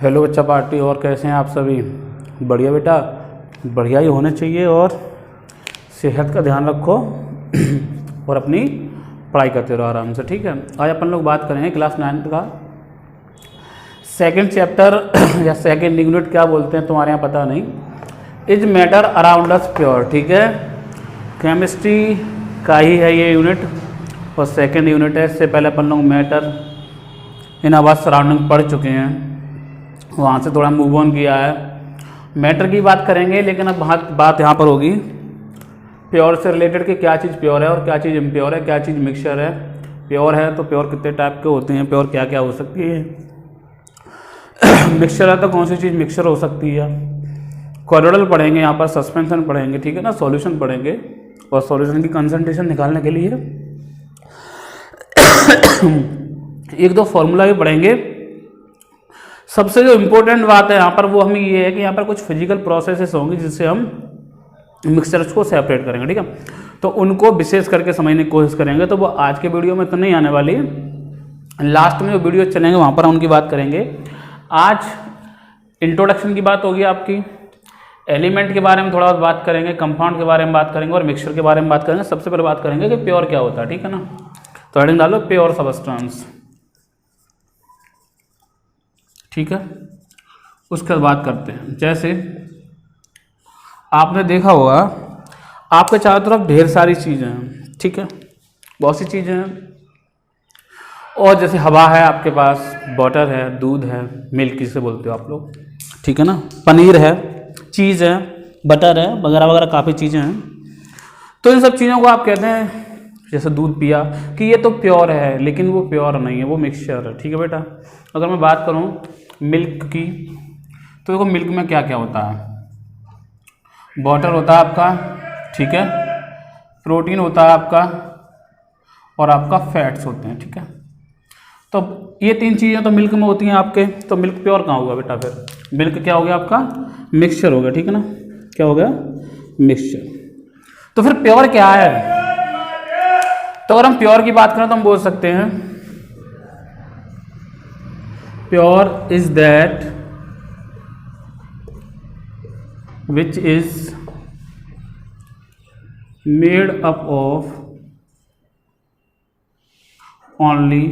Hello बच्चा party, और कैसे हैं आप सभी? बढ़िया बेटा, बढ़िया ही होने चाहिए। और सेहत का ध्यान रखो और अपनी पढ़ाई करते रहो आराम से, ठीक है। आज अपन लोग बात करेंगे क्लास 9 का सेकंड चैप्टर या सेकंड यूनिट, क्या बोलते हैं तुम्हारे यहाँ पता नहीं। Is matter around us pure, ठीक है। केमिस्ट्री का ही है ये यूनिट और सेकंड यूनिट है। इससे पहले अपन लोग मैटर इन आवाज सराउंडिंग पढ़ चुके हैं, वहाँ से थोड़ा मूव ऑन किया है। मैटर की बात करेंगे, लेकिन अब बात यहाँ पर होगी प्योर से रिलेटेड कि क्या चीज़ प्योर है और क्या चीज़ इम्प्योर है, क्या चीज़ मिक्सचर है। प्योर है तो प्योर कितने टाइप के होते हैं, प्योर क्या क्या हो सकती है। मिक्सचर है तो कौन सी चीज़ मिक्सचर हो सकती है। कोलोइडल पढ़ेंगे, यहाँ पर सस्पेंशन पढ़ेंगे, ठीक है ना। सॉल्यूशन पढ़ेंगे और सॉल्यूशन की कंसंट्रेशन निकालने के लिए एक दो फॉर्मूला भी पढ़ेंगे। सबसे जो इम्पोर्टेंट बात है यहाँ पर वो हमें ये है कि यहाँ पर कुछ फिजिकल प्रोसेसेस होंगी जिससे हम मिक्सचर्स को सेपरेट करेंगे, ठीक है। तो उनको विशेष करके समझने की कोशिश करेंगे। तो वो आज के वीडियो में तो नहीं आने वाली, लास्ट में जो वीडियो चलेंगे वहाँ पर हम उनकी बात करेंगे। आज इंट्रोडक्शन की बात होगी आपकी, एलिमेंट के बारे में थोड़ा बहुत बात करेंगे, कंपाउंड के बारे में बात करेंगे और मिक्सचर के बारे में बात करेंगे। सबसे पहले बात करेंगे कि प्योर क्या होता है, ठीक है ना। तो हेडिंग डालो प्योर सबस्टेंस, ठीक है। उसके बाद बात करते हैं। जैसे आपने देखा होगा आपके चारों तरफ ढेर सारी चीज़ें हैं, ठीक है, बहुत सी चीज़ें हैं। और जैसे हवा है आपके पास, बटर है, दूध है, मिल्क जिसे बोलते हो आप लोग, ठीक है ना, पनीर है, चीज़ है, बटर है, वगैरह वगैरह काफ़ी चीज़ें हैं। तो इन सब चीज़ों को आप कहते हैं, जैसे दूध पिया कि ये तो प्योर है, लेकिन वो प्योर नहीं है, वो मिक्सचर है, ठीक है बेटा। अगर मैं बात करूँ मिल्क की, तो देखो मिल्क में क्या क्या होता है। वाटर होता है आपका, ठीक है, प्रोटीन होता है आपका और आपका फैट्स होते हैं, ठीक है। तो ये तीन चीज़ें तो मिल्क में होती हैं आपके। तो मिल्क प्योर कहाँ होगा बेटा? फिर मिल्क क्या हो गया आपका? मिक्सचर हो गया, ठीक है ना। क्या हो गया? मिक्सचर। तो फिर प्योर क्या है? तो अगर हम प्योर की बात करें तो हम बोल सकते हैं pure is that which is made up of only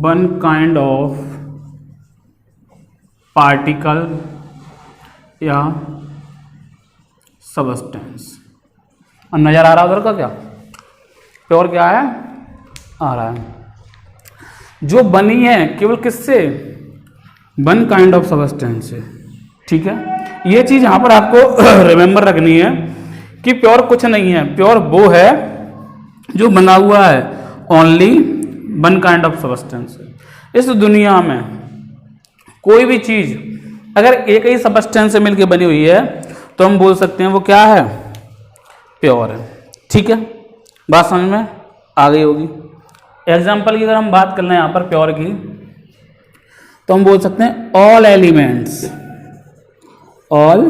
one kind of particle या सबस्टेंस। अब नजर आ रहा है उधर का? क्या प्योर क्या है? आ रहा है जो बनी है केवल किससे? वन काइंड ऑफ सबस्टेंस से, ठीक है। ये चीज यहां पर आपको रिमेंबर रखनी है कि प्योर कुछ नहीं है, प्योर वो है जो बना हुआ है only one kind of substance. इस दुनिया में कोई भी चीज अगर एक ही सबस्टेंस से मिलकर बनी हुई है तो हम बोल सकते हैं वो क्या है? प्योर है, ठीक है। बात समझ में आ गई होगी। एग्जाम्पल की अगर हम बात कर लें यहाँ पर प्योर की, तो हम बोल सकते हैं ऑल एलिमेंट्स। ऑल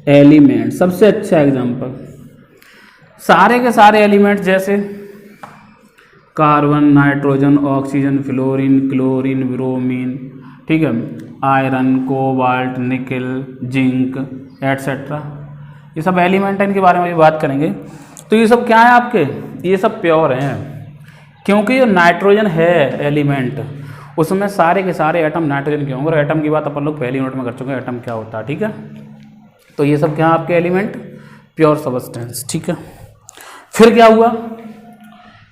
एलिमेंट सबसे अच्छा एग्जाम्पल। सारे के सारे एलिमेंट्स जैसे carbon, nitrogen, oxygen, fluorine, chlorine, bromine, ठीक है, आयरन, कोबाल्ट, निकल, जिंक एटसेट्रा, ये सब एलिमेंट है, इनके बारे में भी बात करेंगे। तो ये सब क्या है आपके? ये सब प्योर हैं, क्योंकि जो नाइट्रोजन है एलिमेंट, उसमें सारे के सारे एटम नाइट्रोजन के होंगे। और एटम की बात अपन लोग पहली यूनिट में कर चुके हैं, एटम क्या होता है, ठीक है। तो ये सब क्या है आपके एलिमेंट? प्योर सबस्टेंस, ठीक है। फिर क्या हुआ?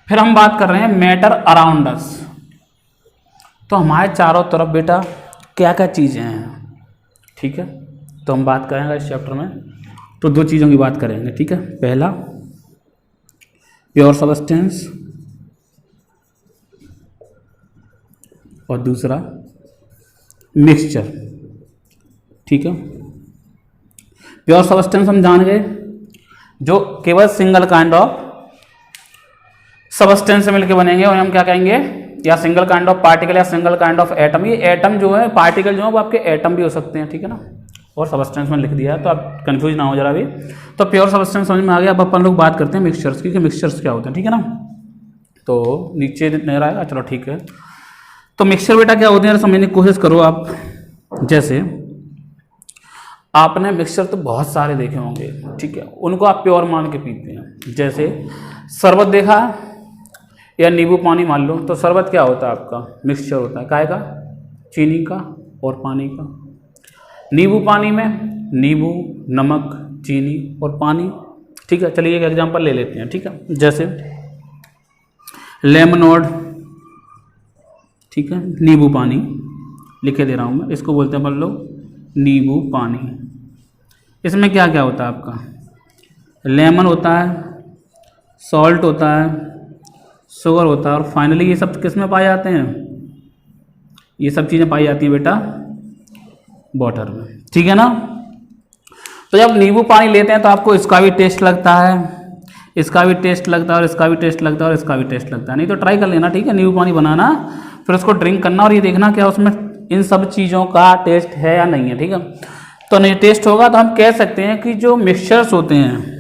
फिर हम बात कर रहे हैं मैटर अराउंड अस। तो हमारे चारों तरफ बेटा क्या क्या चीज़ें हैं, ठीक है। तो हम बात करेंगे इस चैप्टर में तो दो चीज़ों की बात करेंगे, ठीक है। पहला प्योर सबस्टेंस और दूसरा मिक्सचर, ठीक है। प्योर सबस्टेंस हम जान गए जो केवल सिंगल काइंड ऑफ सबस्टेंस से मिलकर बनेंगे, और हम क्या कहेंगे? या सिंगल काइंड ऑफ पार्टिकल या सिंगल काइंड ऑफ एटम। ये एटम जो है, पार्टिकल जो है वो आपके एटम भी हो सकते हैं, ठीक है ना। और सबस्टेंस में लिख दिया है तो आप कंफ्यूज ना हो जरा भी। तो प्योर सबस्टेंस समझ में आ गया। अब अपन लोग बात करते हैं मिक्सचर्स की कि मिक्सचर्स क्या होते हैं, ठीक है ना। तो नीचे नहीं आएगा, चलो ठीक है। तो मिक्सचर बेटा क्या होते हैं समझने की कोशिश करो आप। जैसे आपने मिक्सचर तो बहुत सारे देखे होंगे, ठीक है, उनको आप प्योर मान के पीते हैं। जैसे शरबत देखा या नींबू पानी मान लो, तो शरबत क्या होता है आपका, मिक्सचर होता है काय का, चीनी का और पानी का। नींबू पानी में नींबू, नमक, चीनी और पानी, ठीक है। चलिए एक एग्जांपल ले लेते हैं, ठीक है। जैसे लेमनोड, ठीक है, नींबू पानी लिखे दे रहा हूँ मैं, इसको बोलते हैं मान लो नींबू पानी। इसमें क्या क्या होता है आपका, लेमन होता है, सॉल्ट होता है, शुगर होता है और फाइनली ये सब किस में पाए जाते हैं, ये सब चीज़ें पाई जाती हैं बेटा वाटर में, ठीक है ना। तो जब नींबू पानी लेते हैं तो आपको इसका भी टेस्ट लगता है, इसका भी टेस्ट लगता है और इसका भी टेस्ट लगता है और इसका भी टेस्ट लगता है। नहीं तो ट्राई कर लेना, ठीक है, नींबू पानी बनाना, फिर उसको ड्रिंक करना और ये देखना क्या उसमें इन सब चीज़ों का टेस्ट है या नहीं है, ठीक है। तो नहीं टेस्ट होगा तो हम कह सकते हैं कि जो मिक्सचर्स होते हैं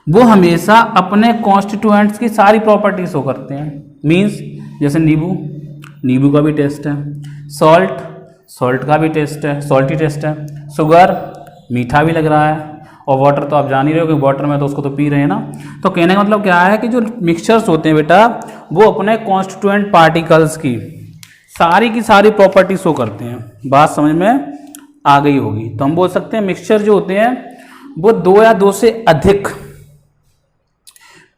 वो हमेशा अपने कॉन्स्टिट्यूएंट्स की सारी प्रॉपर्टी शो करते हैं। मीन्स जैसे नींबू, नींबू का भी टेस्ट है, सॉल्ट, सॉल्ट का भी टेस्ट है, सॉल्टी टेस्ट है, शुगर मीठा भी लग रहा है, और वाटर तो आप जान ही रहे हो कि वाटर में तो उसको तो पी रहे हैं ना। तो कहने का मतलब क्या है कि जो मिक्सचर्स होते हैं बेटा वो अपने कॉन्स्टिट्यूएंट पार्टिकल्स की सारी प्रॉपर्टी शो करते हैं। बात समझ में आ गई होगी। तो हम बोल सकते हैं मिक्सचर जो होते हैं वो 2 या 2 से अधिक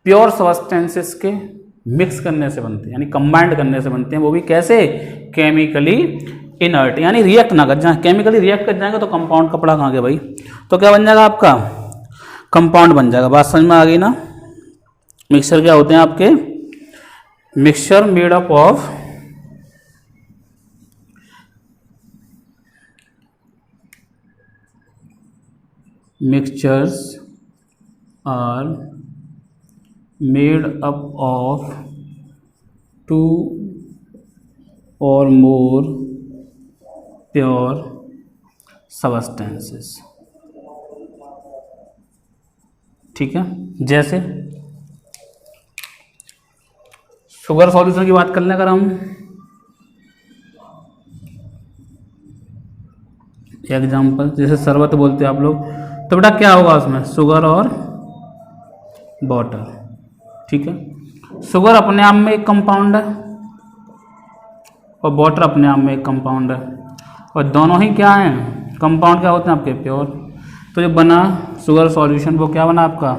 प्योर सब्सटेंसेस के मिक्स करने से बनते हैं, यानी कंबाइंड करने से बनते हैं। वो भी कैसे, केमिकली इनर्ट, यानी रिएक्ट ना कर जाए। केमिकली रिएक्ट कर जाएंगे तो कंपाउंड कपड़ा कहाँ गया भाई, तो क्या बन जाएगा आपका, कंपाउंड बन जाएगा। बात समझ में आ गई ना। मिक्सचर क्या होते हैं आपके, mixture made up of mixtures are made up of 2 or more pure substances, ठीक है। जैसे शुगर सॉल्यूशन की बात कर लें अगर हम, एग्जाम्पल जैसे शरबत बोलते हैं आप लोग, तो बेटा क्या होगा उसमें, शुगर और वाटर, ठीक है। शुगर अपने आप में एक कंपाउंड है और वाटर अपने आप में एक कंपाउंड है, और दोनों ही क्या हैं, कंपाउंड क्या होते हैं आपके, प्योर। तो जो बना शुगर सॉल्यूशन वो क्या बना आपका,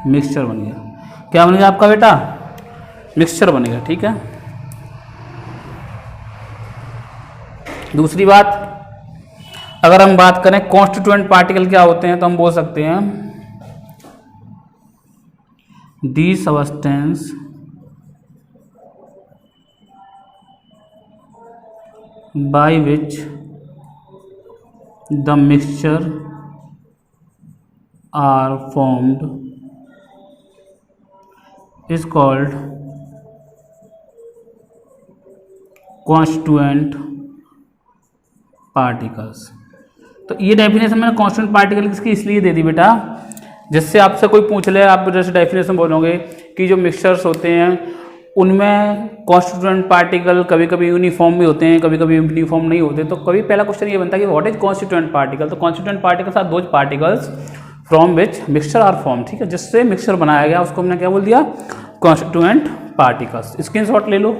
मिक्सचर बन गया। क्या बन गया आपका बेटा, मिक्सचर बन गया, ठीक है। दूसरी बात, अगर हम बात करें कॉन्स्टिट्यूएंट पार्टिकल क्या होते हैं, तो हम बोल सकते हैं दी substance by which the mixture are formed is called constituent particles। तो ये डेफिनेशन मैंने कांस्टिट्यूएंट पार्टिकल किसकी इसलिए दे दी बेटा, जिससे आपसे कोई पूछ ले, आप जैसे डेफिनेशन बोलोगे कि जो मिक्सचर्स होते हैं उनमें कॉन्स्टिट्यूएंट पार्टिकल कभी कभी यूनिफॉर्म भी होते हैं, कभी कभी यूनिफॉर्म नहीं होते। तो कभी पहला क्वेश्चन ये बनता है कि व्हाट इज कॉन्स्टिट्यूएंट पार्टिकल। तो constituent particles are those particles from which mixture are form, ठीक है, जिससे मिक्सचर बनाया गया उसको हमने क्या बोल दिया, कॉन्स्टिट्यूएंट पार्टिकल्स। स्क्रीनशॉट ले लो।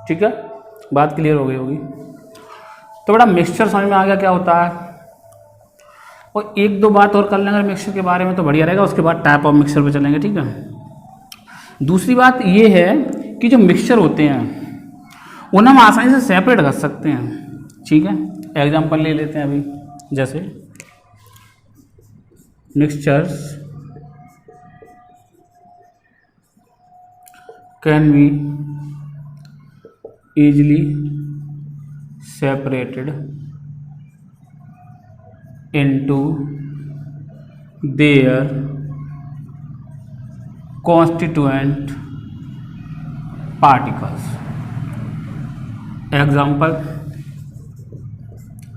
ठीक है, बात क्लियर हो गई होगी। तो बेटा मिक्सचर समझ में आ गया क्या होता है, और 1-2 बात और कर लेंगे मिक्सचर के बारे में तो बढ़िया रहेगा। उसके बाद टाइप ऑफ मिक्सचर पे चलेंगे, ठीक है। दूसरी बात ये है कि जो मिक्सचर होते हैं उन्हें हम आसानी से सेपरेट कर सकते हैं, ठीक है। एग्जांपल ले लेते हैं अभी, जैसे mixtures can be easily separated into their constituent particles। Example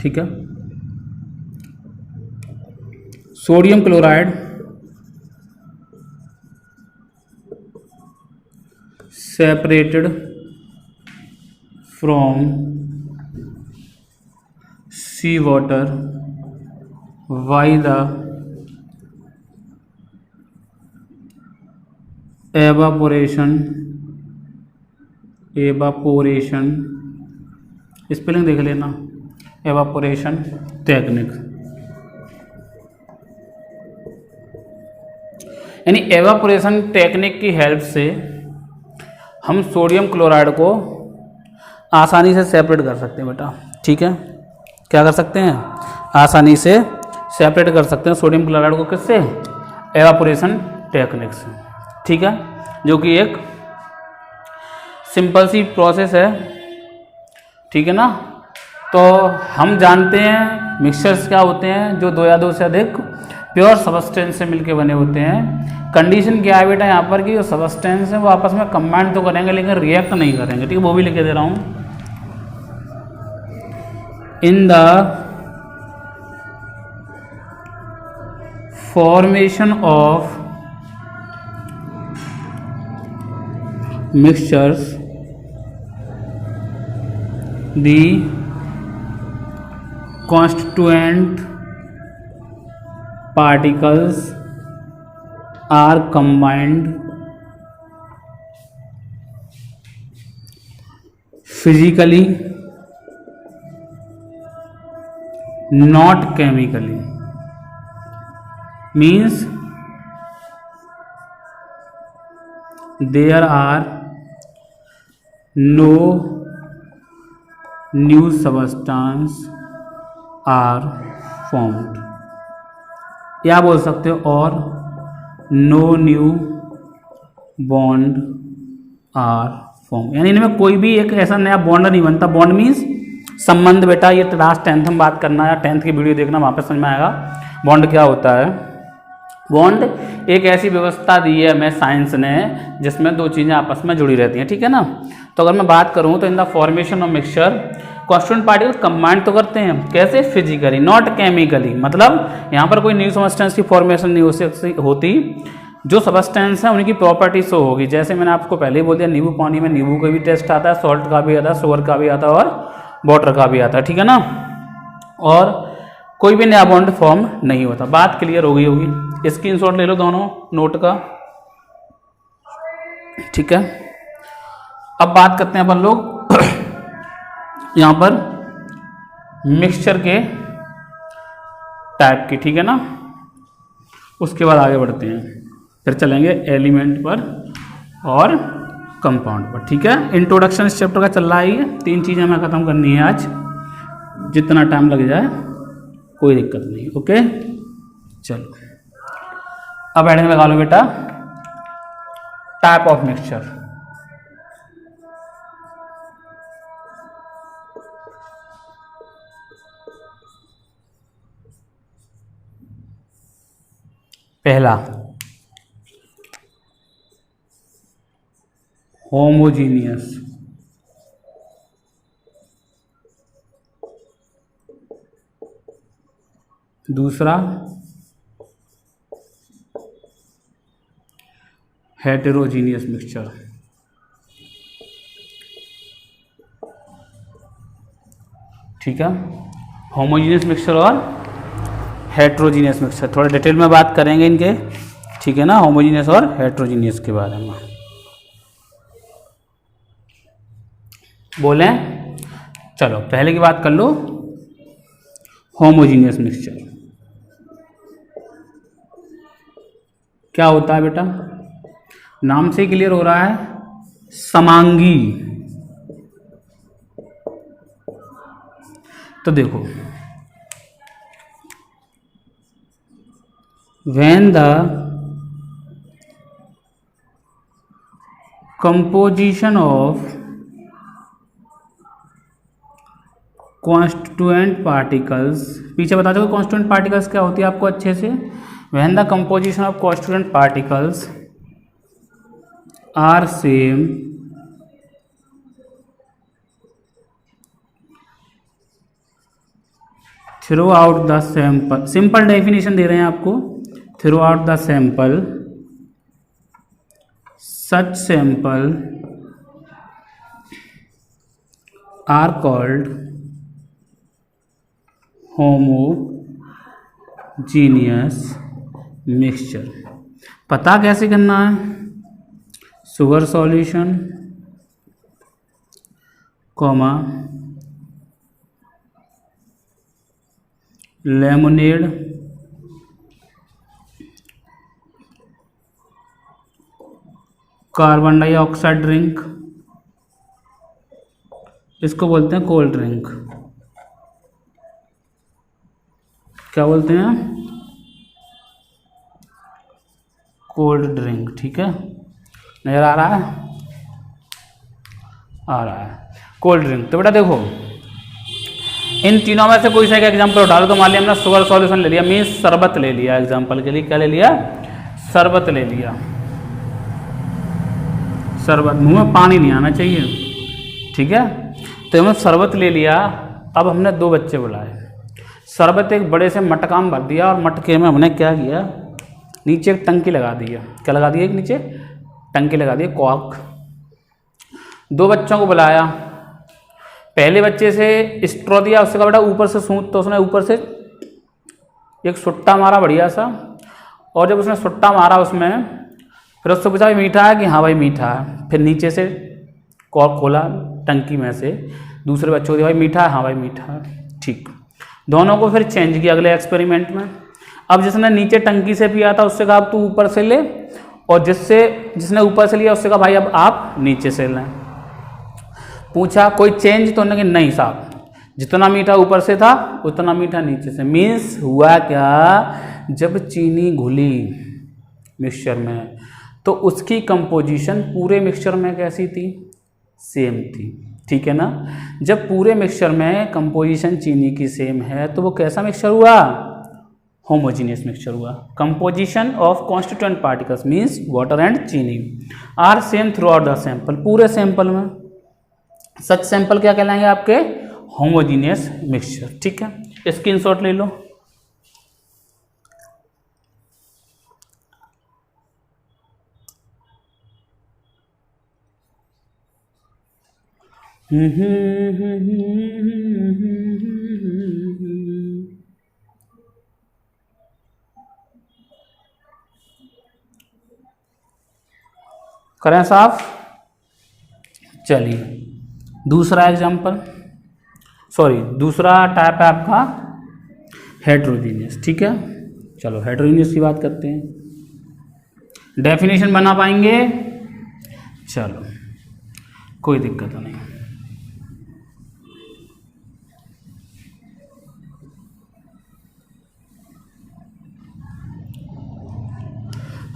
ठीक है। Sodium chloride separated from sea water by the evaporation spelling देख लेना, एवापोरेशन टेक्निक। यानी एवापोरेशन टेक्निक की हेल्प से हम सोडियम क्लोराइड को आसानी से सेपरेट कर सकते हैं बेटा, ठीक है। क्या कर सकते हैं? आसानी से सेपरेट कर सकते हैं सोडियम क्लोराइड को, किससे? एवापोरेशन टेक्निक से, ठीक है। जो कि एक सिंपल सी प्रोसेस है, ठीक है ना। तो हम जानते हैं मिक्सचर्स क्या होते हैं, जो दो या दो से अधिक प्योर सबस्टेंस से मिलके बने होते हैं। कंडीशन क्या है बेटा यहाँ पर कि जो सबस्टेंस है वो आपस में कंबाइन तो करेंगे लेकिन रिएक्ट नहीं करेंगे, ठीक है। वो भी लिख के दे रहा हूँ। In the formation of mixtures the constituent particles are combined physically, not chemically. Means there are no new substance are formed, या बोल सकते हो और no new bond are form. यानी इनमें कोई भी एक ऐसा नया बॉन्ड नहीं बनता। बॉन्ड मीन्स संबंध बेटा, ये क्लास 10th में बात करना है, 10th की वीडियो देखना, वहाँ पे समझ में आएगा बॉन्ड क्या होता है। बॉन्ड एक ऐसी व्यवस्था दी है हमें साइंस ने जिसमें दो चीज़ें आपस में जुड़ी रहती हैं, ठीक है ना। तो अगर मैं बात करूँ तो in the formation of mixture constituent particle combined तो करते हैं, कैसे? Physically, not chemically. मतलब यहाँ पर कोई न्यू सबस्टेंस की फॉर्मेशन नहीं हो सकती होती, जो सबस्टेंस है उनकी प्रॉपर्टी शो होगी। जैसे मैंने आपको पहले ही बोल दिया, नींबू पानी में नींबू का भी टेस्ट आता है, सॉल्ट का भी आता है, शुगर का भी आता है और वाटर का भी आता है, ठीक है ना। और कोई भी नया बॉन्ड फॉर्म नहीं होता। बात क्लियर हो गई होगी। स्क्रीनशॉट ले लो दोनों नोट का, ठीक है। अब बात करते हैं अपन लोग यहाँ पर मिक्सचर के टाइप की, ठीक है ना। उसके बाद आगे बढ़ते हैं, फिर चलेंगे एलिमेंट पर और कंपाउंड पर, ठीक है। इंट्रोडक्शन इस चैप्टर का चल रहा है, ये 3 चीज़ें हमें ख़त्म करनी है आज, जितना टाइम लग जाए कोई दिक्कत नहीं, ओके। चलो अब हेडिंग लगा लो बेटा, टाइप ऑफ मिक्सचर। पहला होमोजीनियस, दूसरा हेटेरोजीनियस मिक्सचर, ठीक है। होमोजीनियस मिक्सचर और हेट्रोजीनियस मिक्सचर, थोड़ा डिटेल में बात करेंगे इनके, ठीक है ना, होमोजीनियस और हेट्रोजीनियस के बारे में। बोलें? चलो पहले की बात कर लो, होमोजीनियस मिक्सचर क्या होता है बेटा? नाम से क्लियर हो रहा है, समांगी। तो देखो, when the composition of constituent particles, पीछे बता दो constituent particles क्या होती है आपको अच्छे से। when the composition of constituent particles are same throughout the sample, simple definition दे रहे हैं आपको, throughout the sample such sample are called homogeneous mixture. पता कैसे करना है, sugar solution comma lemonade carbon dioxide drink, इसको बोलते हैं कोल्ड ड्रिंक। क्या बोलते हैं, कोल्ड ड्रिंक। ठीक है, नजर आ रहा है, आ रहा है कोल्ड ड्रिंक। तो बेटा देखो इन तीनों में से कोई सा एक एग्जाम्पल उठा लो। तो मान लिया हमने शुगर सॉल्यूशन ले लिया, मीन्स शरबत ले लिया, एग्जाम्पल के लिए क्या ले लिया, शरबत ले लिया। शरबत, मुंह में पानी नहीं आना चाहिए, ठीक है। तो हमने शरबत ले लिया। अब हमने दो बच्चे बुलाए, शरबत एक बड़े से मटका में भर दिया और मटके में हमने क्या किया, नीचे एक टंकी लगा दिया। क्या लगा दिया, एक नीचे टंकी लगा दी, कॉर्क। दो बच्चों को बुलाया, पहले बच्चे से स्ट्रॉ दिया, उससे कहा बेटा ऊपर से सूंघ, तो उसने ऊपर से एक सुट्टा मारा बढ़िया सा, और जब उसने सुट्टा मारा उसमें, फिर उससे पूछा भाई मीठा है कि हाँ भाई मीठा है। फिर नीचे से कॉर्क खोला टंकी में से, दूसरे बच्चों को दिया भाई मीठा है, हाँ भाई मीठा है, ठीक। दोनों को फिर चेंज किया अगले एक्सपेरिमेंट में। अब जिसने नीचे टंकी से पिया था उससे कहा अब तू ऊपर से ले, और जिसने ऊपर से लिया उससे कहा भाई अब आप नीचे से लें। पूछा कोई चेंज, तो उन्होंने नहीं साहब, जितना मीठा ऊपर से था उतना मीठा नीचे से। मीन्स हुआ क्या, जब चीनी घुली मिक्सचर में तो उसकी कंपोजिशन पूरे मिक्सचर में कैसी थी, सेम थी, ठीक है ना। जब पूरे मिक्सचर में कंपोजिशन चीनी की सेम है तो वो कैसा मिक्सचर हुआ, होमोजीनियस मिक्सचर हुआ। Composition of constituent particles means water and chini are same throughout the sample, पूरे सैंपल में। सच सैंपल क्या कहलाएंगे आपके, होमोजीनियस मिक्सचर, ठीक है। स्क्रीनशॉट ले लो। करें साफ। चलिए दूसरा एग्जाम्पल, सॉरी दूसरा टाइप है आपका हेट्रोजीनियस, ठीक है। चलो हेट्रोजीनियस की बात करते हैं। डेफिनेशन बना पाएंगे, चलो कोई दिक्कत नहीं।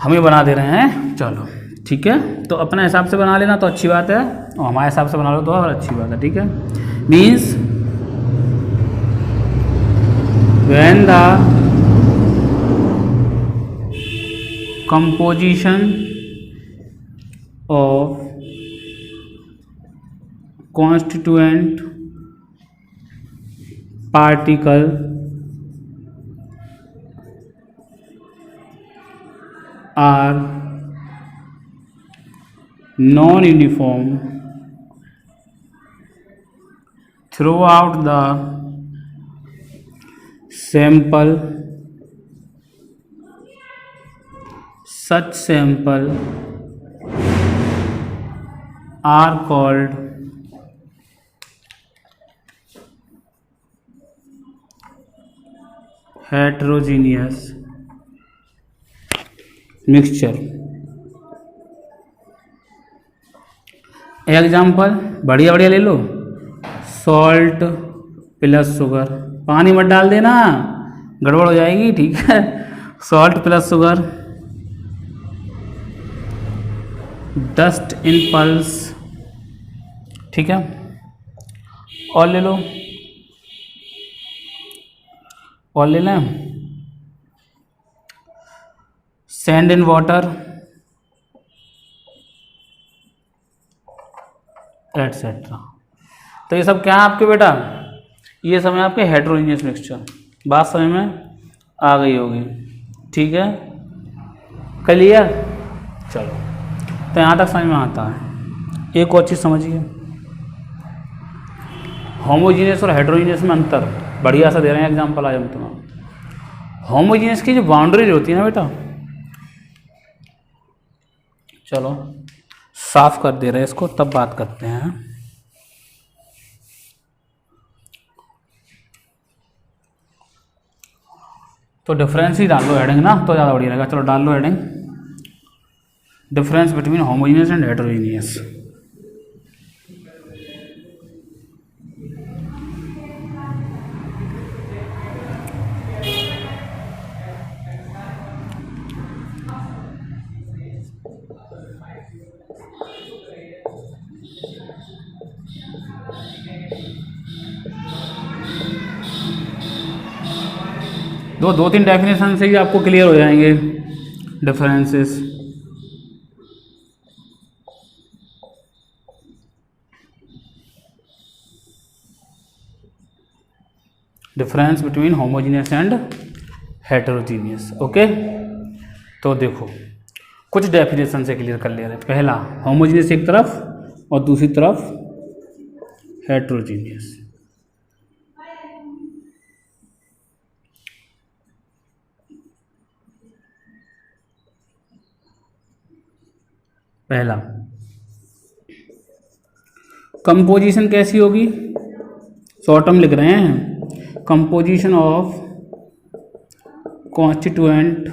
हम ही बना दे रहे हैं, चलो ठीक है। तो अपने हिसाब से बना लेना तो अच्छी बात है, और हमारे हिसाब से बना लो तो और अच्छी बात है, ठीक है। Means when the composition of constituent particle are non-uniform throughout the sample, such sample are called heterogeneous mixture। Example बढ़िया बढ़िया ले लो, सॉल्ट प्लस शुगर, पानी मत डाल देना गड़बड़ हो जाएगी, ठीक है। Salt plus sugar, dust in pulse, ठीक है। और ले लो, और ले लें सैंड इन वाटर एटसेट्रा। तो ये सब क्या है आपके बेटा, ये सब है आपके हेट्रोजीनियस मिक्सचर। बात समझ में आ गई होगी, ठीक है, क्लियर। चलो, तो यहाँ तक समझ में आता है। एक और चीज़ समझिए, होमोजीनियस और हेटेरोजीनियस में अंतर बढ़िया सा दे रहे हैं एग्जाम्पल आज हम तुम्हें। होमोजीनियस की जो बाउंड्रीज होती है ना बेटा, चलो साफ कर दे रहे हैं इसको, तब बात करते हैं। तो डिफरेंस ही डाल लो हेडिंग ना, तो ज़्यादा बढ़िया रहेगा। चलो डाल लो heading, difference between homogeneous and heterogeneous. दो तीन डेफिनेशन से ही आपको क्लियर हो जाएंगे differences. Difference between homogeneous and heterogeneous. Okay, तो देखो कुछ डेफिनेशन से क्लियर कर ले रहे। पहला, होमोजीनियस एक तरफ और दूसरी तरफ हेटेरोजीनियस। पहला, कंपोजिशन कैसी होगी, शॉर्ट टर्म लिख रहे हैं, composition of constituent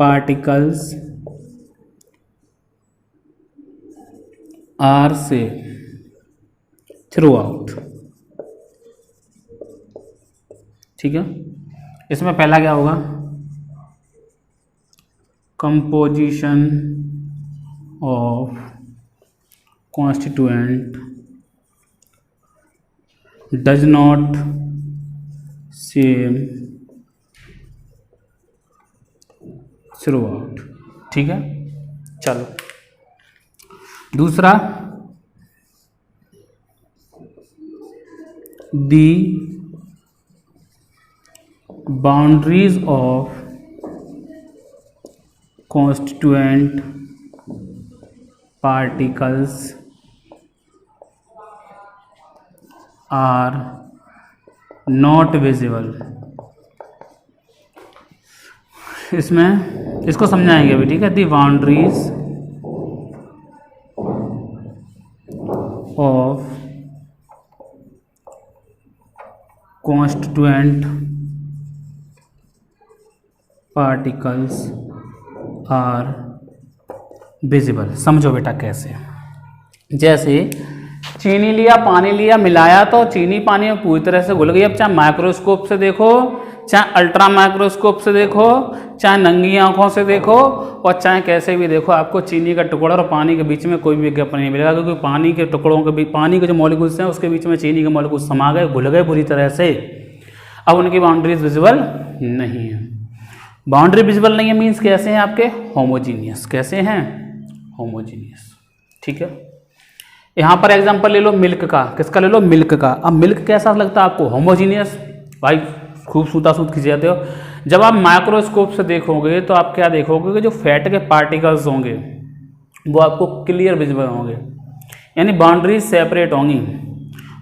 particles are से थ्रू आउट। ठीक है, इसमें पहला क्या होगा, composition of constituent does not same throughout। ठीक है, चलो दूसरा, the boundaries of constituent particles are not visible। इसमें इसको समझाएंगे अभी, ठीक है। The boundaries of constituent particles are visible. समझो बेटा कैसे, जैसे चीनी लिया, पानी लिया, मिलाया तो चीनी पानी में पूरी तरह से घुल गई। अब चाहे माइक्रोस्कोप से देखो, चाहे अल्ट्रा माइक्रोस्कोप से देखो, चाहे नंगी आंखों से देखो, और चाहे कैसे भी देखो, आपको चीनी का टुकड़ा और पानी के बीच में कोई भी विज्ञापन नहीं मिलेगा, क्योंकि पानी के टुकड़ों के बीच, पानी के जो मॉलिक्यूल्स हैं उसके बीच में चीनी के मॉलिक्यूल्स समा गए, घुल गए पूरी तरह से। अब उनकी बाउंड्रीज विजिबल नहीं है। बाउंड्री विजिबल नहीं है मीन्स कैसे हैं आपके, होमोजीनियस। कैसे हैं, होमोजीनियस। ठीक है, यहाँ पर एग्जांपल ले लो मिल्क का। किसका ले लो, मिल्क का। अब मिल्क कैसा लगता है आपको, होमोजीनियस। भाई खूब सूता सूत खींच जाते हो। जब आप माइक्रोस्कोप से देखोगे तो आप क्या देखोगे कि जो फैट के पार्टिकल्स होंगे वो आपको क्लियर विजिबल होंगे, यानी बाउंड्रीज सेपरेट होंगी।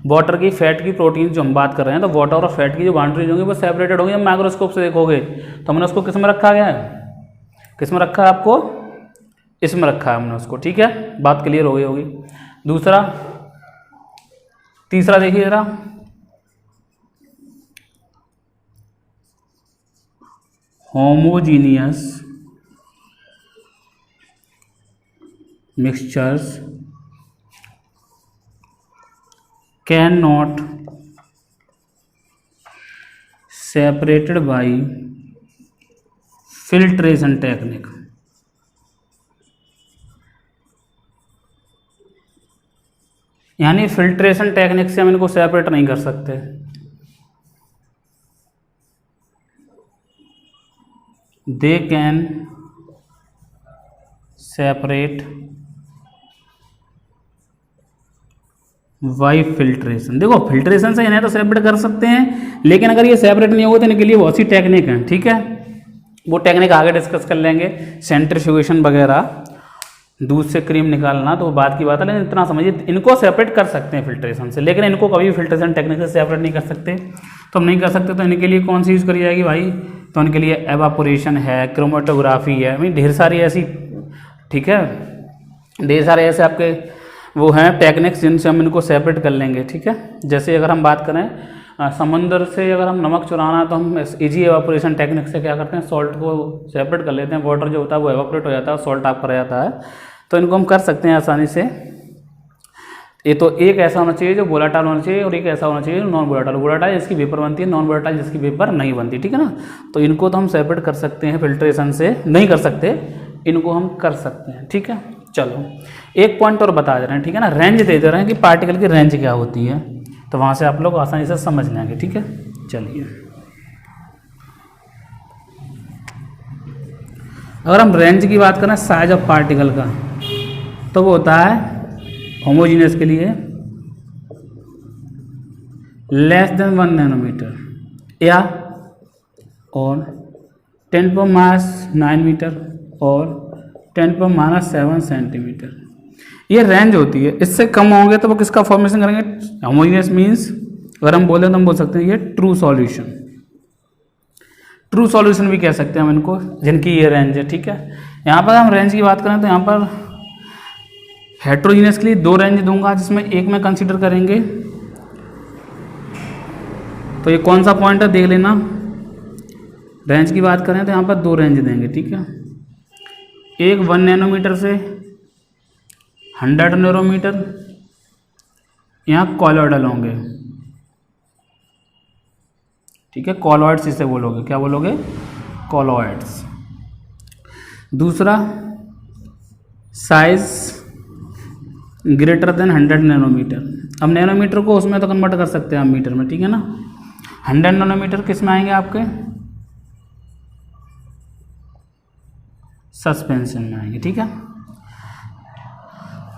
वाटर की, फैट की, प्रोटीन जो हम बात कर रहे हैं, तो वाटर और फैट की जो बाउंड्रीज होंगी वो सेपरेटेड होंगी। जब माइक्रोस्कोप से देखोगे तो हमने उसको किस में रखा गया है, किस में रखा है आपको, इसमें रखा है हमने उसको। ठीक है, बात क्लियर हो गई होगी। दूसरा, तीसरा देखिए जरा, homogeneous mixtures can not separated by filtration technique. यानी फिल्ट्रेशन टेक्निक से हम इनको सेपरेट नहीं कर सकते। They can separate by filtration. देखो फिल्ट्रेशन से इन्हें तो सेपरेट कर सकते हैं, लेकिन अगर ये सेपरेट नहीं होगा तो इनके लिए बहुत सी टेक्निक है, ठीक है, वो टेक्निक आगे डिस्कस कर लेंगे, सेंट्रीफ्यूगेशन वगैरह, दूध से क्रीम निकालना, तो बात की बात है। लेकिन इतना समझिए इनको सेपरेट कर सकते हैं फिल्ट्रेशन से, लेकिन इनको कभी फिल्ट्रेशन टेक्निक से सेपरेट नहीं कर सकते। तो हम नहीं कर सकते, तो इनके लिए कौन सी यूज़ करी जाएगी भाई, तो इनके लिए एवापोरेशन है, क्रोमेटोग्राफी है, मीन ढेर सारी ऐसी, ठीक है, ढेर सारे ऐसे आपके वो हैं टेक्निक्स जिनसे हम इनको सेपरेट कर लेंगे, ठीक है। जैसे अगर हम बात करें समंदर से अगर हम नमक चुराना है तो हम इजी एवापोरेशन टेक्निक से क्या करते हैं, सॉल्ट को सेपरेट कर लेते हैं, वाटर जो होता है वो एवापोरेट हो जाता है, सॉल्ट आपका रह जाता है, तो इनको हम कर सकते हैं आसानी से। ये तो एक ऐसा होना चाहिए जो वोलेटाइल होना चाहिए और एक ऐसा होना चाहिए नॉन वोलेटाइल। वोलेटाइल जिसकी वेपर बनती है, नॉन वोलेटाइल जिसकी वेपर नहीं बनती, ठीक है ना। तो इनको तो हम सेपरेट कर सकते हैं फिल्ट्रेशन से, नहीं कर सकते, इनको हम कर सकते हैं, ठीक है। चलो एक पॉइंट और बता दे रहे हैं, ठीक है ना, रेंज दे दे रहे हैं कि पार्टिकल की रेंज क्या होती है, तो वहाँ से आप लोग आसानी से समझ लेंगे, ठीक है। चलिए अगर हम रेंज की बात करें साइज ऑफ पार्टिकल का, तो वो होता है होमोजीनियस के लिए लेस देन 1 नैनोमीटर या और 10⁻⁹ मीटर और 10⁻⁷ सेंटीमीटर, ये रेंज होती है। इससे कम होंगे तो वो किसका फॉर्मेशन करेंगे, होमोजीनियस मीन्स अगर हम बोले तो हम बोल सकते हैं ये ट्रू सॉल्यूशन, ट्रू सॉल्यूशन भी कह सकते हैं हम इनको, जिनकी ये रेंज है, ठीक है। यहाँ पर हम रेंज की बात करें तो यहाँ पर हेट्रोजीनियस के लिए 2 रेंज दूंगा, जिसमें एक में कंसीडर करेंगे, तो ये कौन सा पॉइंट है देख लेना। रेंज की बात करें तो यहाँ पर 2 रेंज देंगे, ठीक है, एक 1 नैनोमीटर से 100 नैनोमीटर, यहाँ कॉलॉइडल होंगे, ठीक है, कॉलॉइड्स इसे बोलोगे, क्या बोलोगे, कॉलॉइड्स। दूसरा साइज ग्रेटर देन 100 नैनोमीटर, अब नैनोमीटर को उसमें तो कन्वर्ट कर सकते हैं आप मीटर में, ठीक है ना। 100 नैनोमीटर किस में आएंगे आपके, सस्पेंशन में आएंगे, ठीक है।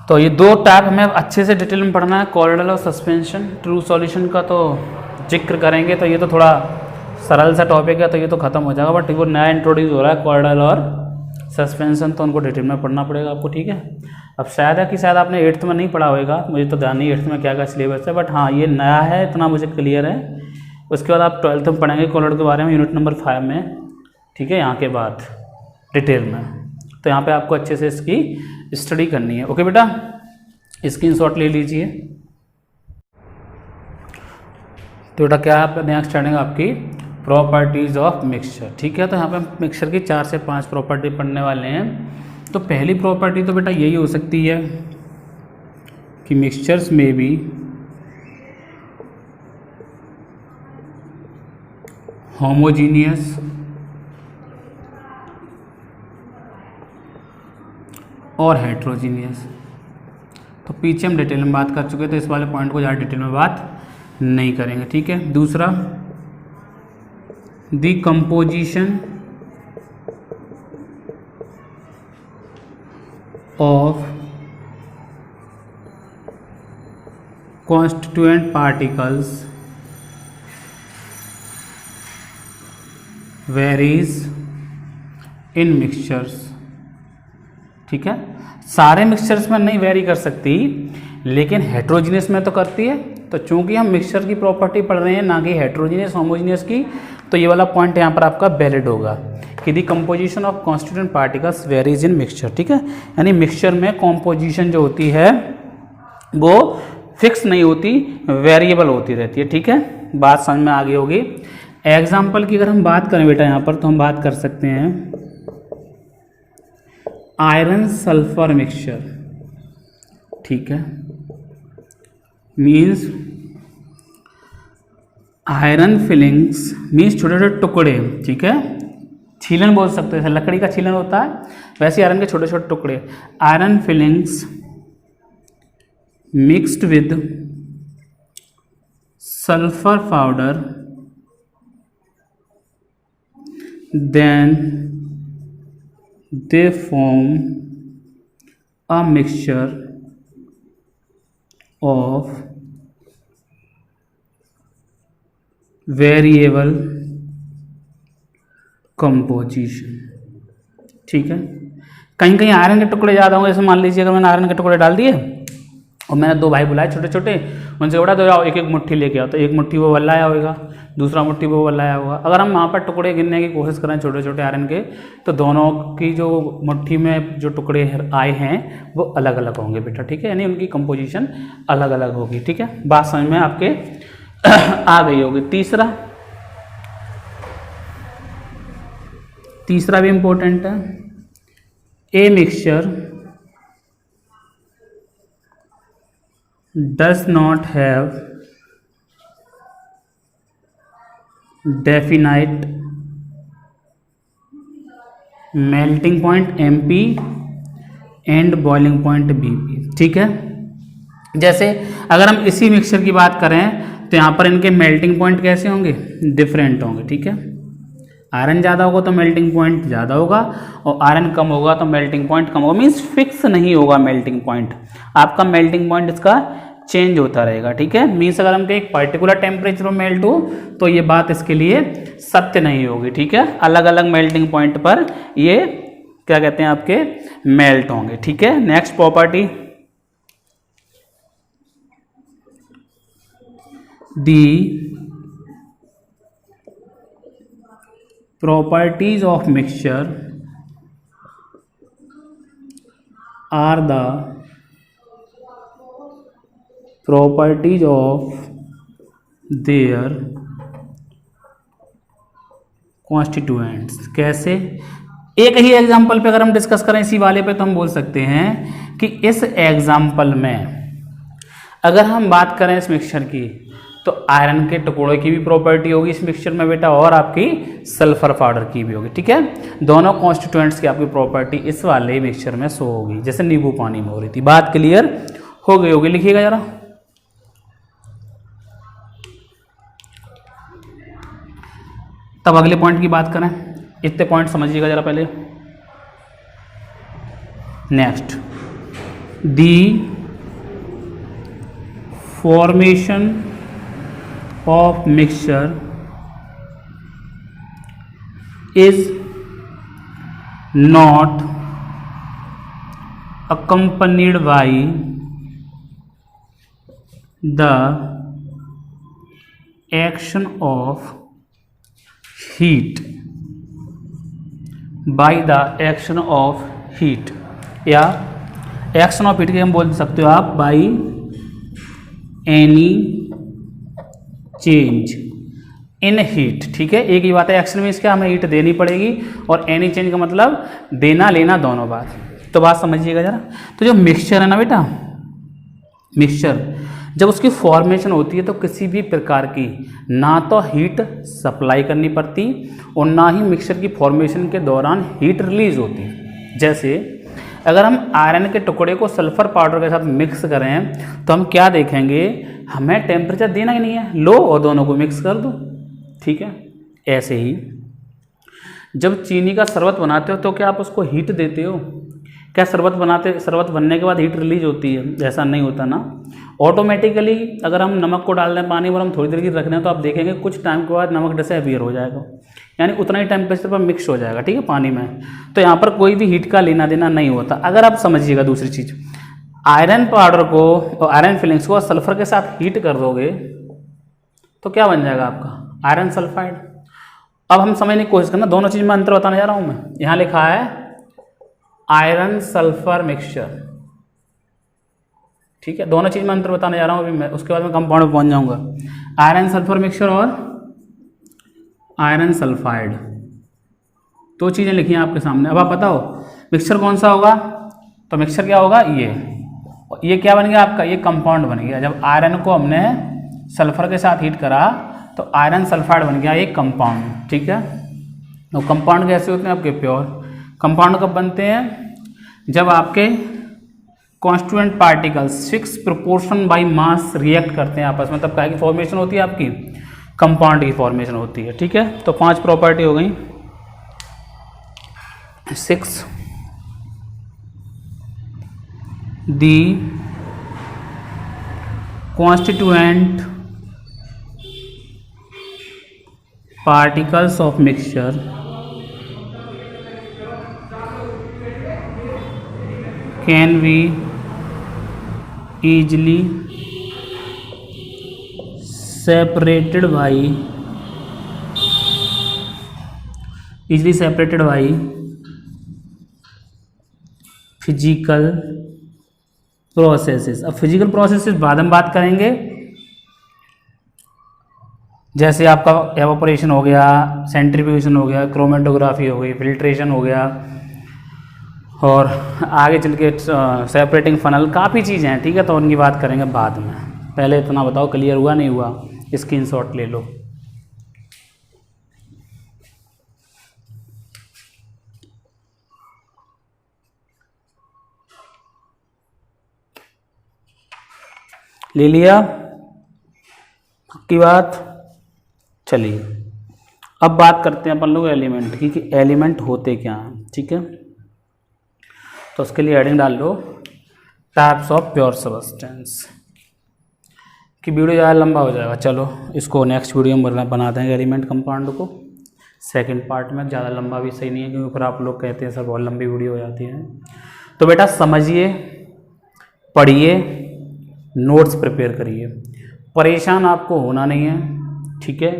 तो ये 2 टाइप हमें अच्छे से डिटेल में पढ़ना है, कॉलॉइडल और सस्पेंशन। ट्रू सॉल्यूशन का तो जिक्र करेंगे, तो ये तो थोड़ा सरल सा टॉपिक है, तो ये तो खत्म हो जाएगा, बट वो नया इंट्रोड्यूस हो रहा है कॉलॉइडल और सस्पेंशन, तो उनको डिटेल में पढ़ना पड़ेगा आपको, ठीक है। अब शायद है कि शायद आपने 8th में नहीं पढ़ा होगा, मुझे तो ध्यान नहीं 8th में क्या क्या सिलेबस है, बट हाँ ये नया है, इतना मुझे क्लियर है। उसके बाद आप 12th में पढ़ेंगे कॉलॉइडल के बारे में, यूनिट नंबर 5 में, ठीक है, यहाँ के बाद डिटेल में। तो यहाँ पे आपको अच्छे से इसकी स्टडी करनी है, ओके बेटा, स्क्रीनशॉट ले लीजिए। तो बेटा क्या है नेक्स्ट स्टार्टिंग आपकी प्रॉपर्टीज़ ऑफ मिक्सचर, ठीक है। तो यहाँ पे हम मिक्सचर की 4 से 5 प्रॉपर्टी पढ़ने वाले हैं। तो पहली प्रॉपर्टी तो बेटा यही हो सकती है कि मिक्सचर्स में भी होमोजीनियस और हेट्रोजीनियस। तो पीछे हम डिटेल में बात कर चुके थे, इस वाले पॉइंट को ज़्यादा डिटेल में बात नहीं करेंगे, ठीक है। दूसरा the composition of constituent particles varies in mixtures, ठीक है। सारे मिक्सचर्स में नहीं वेरी कर सकती, लेकिन हेट्रोजीनियस में तो करती है। तो चूंकि हम मिक्सचर की प्रॉपर्टी पढ़ रहे हैं, ना कि हेट्रोजीनियस होमोजीनियस की, तो ये वाला पॉइंट यहाँ पर आपका वैलिड होगा कि the composition of constituent particles varies in mixture, ठीक है। यानी मिक्सचर में कॉम्पोजिशन जो होती है वो फिक्स नहीं होती, वेरिएबल होती रहती है, ठीक है। बात समझ में आ गई होगी। एग्जाम्पल की अगर हम बात करें बेटा यहाँ पर, तो हम बात कर सकते हैं आयरन सल्फर मिक्सचर, ठीक है। मीन्स आयरन फिलिंग्स मीन्स छोटे छोटे टुकड़े, ठीक है, छीलन बोल सकते हैं, लकड़ी का छीलन होता है वैसे आयरन के छोटे छोटे टुकड़े। Iron filings mixed with sulphur powder then they form a mixture of variable composition. ठीक है, कहीं कहीं आयरन के टुकड़े ज़्यादा होंगे, जैसे मान लीजिए अगर मैंने आयरन के टुकड़े डाल दिए और मैंने दो भाई बुलाए छोटे छोटे, उनसे बोला तो जाओ एक एक मुट्ठी लेके आओ, तो एक मुट्ठी वो वाला आया होगा, दूसरा मुट्ठी वो वाला आया होगा। अगर हम वहाँ पर टुकड़े गिनने की कोशिश करें छोटे छोटे आयरन के, तो दोनों की जो मुट्ठी में जो टुकड़े आए हैं वो अलग अलग होंगे बेटा। ठीक है, यानी उनकी कंपोजिशन अलग अलग होगी। ठीक है, बात समझ में आपके आ गई होगी। तीसरा भी इंपॉर्टेंट है, a mixture does not have definite melting point MP and boiling point BP। ठीक है, जैसे अगर हम इसी मिक्सचर की बात करें तो यहाँ पर इनके मेल्टिंग पॉइंट कैसे होंगे, डिफरेंट होंगे। ठीक है, आयरन ज़्यादा होगा तो मेल्टिंग पॉइंट ज़्यादा होगा और आयरन कम होगा तो मेल्टिंग पॉइंट कम होगा। मीन्स फिक्स नहीं होगा मेल्टिंग पॉइंट, आपका मेल्टिंग पॉइंट इसका चेंज होता रहेगा। ठीक है, मीन्स अगर हमको एक पर्टिकुलर टेम्परेचर पर मेल्ट हो तो ये बात इसके लिए सत्य नहीं होगी। ठीक है, अलग अलग मेल्टिंग पॉइंट पर ये क्या कहते हैं आपके मेल्ट होंगे। ठीक है, next property, the properties of mixture are the properties of their constituents। कैसे, एक ही एग्जाम्पल पे अगर हम डिस्कस करें इसी वाले पे तो हम बोल सकते हैं कि इस एग्जाम्पल में अगर हम बात करें इस मिक्सचर की तो आयरन के टुकड़ों की भी प्रॉपर्टी होगी इस मिक्सचर में बेटा, और आपकी सल्फर पाउडर की भी होगी। ठीक है, दोनों कॉन्स्टिट्यूएंट्स की आपकी प्रॉपर्टी इस वाले मिक्सचर में शो होगी, जैसे नींबू पानी में हो रही थी। बात क्लियर हो गई होगी, लिखिएगा जरा। तब अगले पॉइंट की बात करें, इतने पॉइंट समझिएगा जरा पहले। Next, the formation of mixture is not accompanied by the action of heat, by the action of heat, या एक्शन ऑफ हीट के हम बोल सकते हो आप by any change in heat. ठीक है, एक ही बात है, एक्शन मीन्स क्या, हमें हीट देनी पड़ेगी और एनी चेंज का मतलब देना लेना दोनों बात। तो बात समझिएगा जरा। तो जो मिक्सचर है ना बेटा, मिक्सचर जब उसकी फॉर्मेशन होती है तो किसी भी प्रकार की ना तो हीट सप्लाई करनी पड़ती और ना ही मिक्सचर की फॉर्मेशन के दौरान हीट रिलीज होती। जैसे अगर हम आयरन के टुकड़े को सल्फर पाउडर के साथ मिक्स करें तो हम क्या देखेंगे, हमें टेम्परेचर देना ही नहीं है, लो और दोनों को मिक्स कर दो। ठीक है, ऐसे ही जब चीनी का शरबत बनाते हो तो क्या आप उसको हीट देते हो? क्या शरबत बनने के बाद हीट रिलीज होती है? ऐसा नहीं होता ना। ऑटोमेटिकली अगर हम नमक को डाल दें पानी और हम थोड़ी देर की रख दें तो आप देखेंगे कुछ टाइम के बाद नमक डिसअपीयर हो जाएगा, यानी उतना ही टेम्परेचर पर मिक्स हो जाएगा। ठीक है, पानी में। तो यहाँ पर कोई भी हीट का लेना देना नहीं होता। अगर आप समझिएगा दूसरी चीज़, आयरन पाउडर को और आयरन फिलिंग्स को सल्फर के साथ हीट कर दोगे तो क्या बन जाएगा आपका आयरन सल्फाइड। अब हम समझने की कोशिश करना, दोनों चीज़ में अंतर बताने जा रहा हूँ मैं। यहाँ लिखा है आयरन सल्फर मिक्सचर, ठीक है, दोनों चीज़ में अंतर बताने जा रहा हूँ अभी मैं, उसके बाद मैं कंपाउंड में पहुँच जाऊँगा। आयरन सल्फर मिक्सचर और आयरन सल्फाइड, दो चीज़ें लिखी हैं आपके सामने। अब आप बताओ मिक्सचर कौन सा होगा? तो मिक्सचर क्या होगा, ये क्या बन गया आपका, ये कंपाउंड बन गया। जब आयरन को हमने सल्फर के साथ हीट करा तो आयरन सल्फाइड बन गया, ये कंपाउंड। ठीक है, तो कंपाउंड कैसे होते हैं आपके? प्योर। कंपाउंड कब बनते हैं? जब आपके constituent particles fix proportion by mass react करते हैं आपस में, तब क्या की फॉर्मेशन होती है आपकी? कंपाउंड की फॉर्मेशन होती है। ठीक है, तो 5 प्रॉपर्टी हो गई। 6 दी constituent particles of mixture can be easily separated by physical processes. अब फिजिकल प्रोसेसेस बाद में बात करेंगे, जैसे आपका एवापोरेशन हो गया, सेंट्रीफ्यूगेशन हो गया, क्रोमेटोग्राफी हो गई, फिल्ट्रेशन हो गया, और आगे चल के सेपरेटिंग फनल, काफ़ी चीज़ें हैं, ठीक है, तो उनकी बात करेंगे बाद में। पहले इतना बताओ क्लियर हुआ नहीं हुआ, स्क्रीनशॉट ले लो। ले लिया की बात। चलिए अब बात करते हैं अपन लोग एलिमेंट की, कि एलिमेंट होते क्या हैं, ठीक है। तो उसके लिए हेडिंग डाल लो टाइप्स ऑफ प्योर सब्सटेंस, कि वीडियो ज़्यादा लंबा हो जाएगा। चलो इसको नेक्स्ट वीडियो में बना देंगे एलिमेंट कंपाउंड को, सेकंड पार्ट में। ज़्यादा लंबा भी सही नहीं है, क्योंकि फिर आप लोग कहते हैं सर बहुत लंबी वीडियो हो जाती है। तो बेटा समझिए, पढ़िए, नोट्स प्रिपेयर करिए, परेशान आपको होना नहीं है, ठीक है।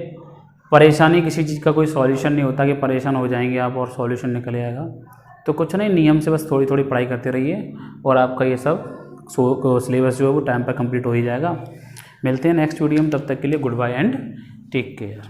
परेशानी किसी चीज़ का कोई सॉल्यूशन नहीं होता कि परेशान हो जाएंगे आप और सॉल्यूशन निकल आएगा। तो कुछ नहीं, नियम से बस थोड़ी थोड़ी पढ़ाई करते रहिए और आपका ये सब सिलेबस जो है वो टाइम पर कंप्लीट हो ही जाएगा। मिलते हैं नेक्स्ट वीडियो में, तब तक के लिए goodbye and take care.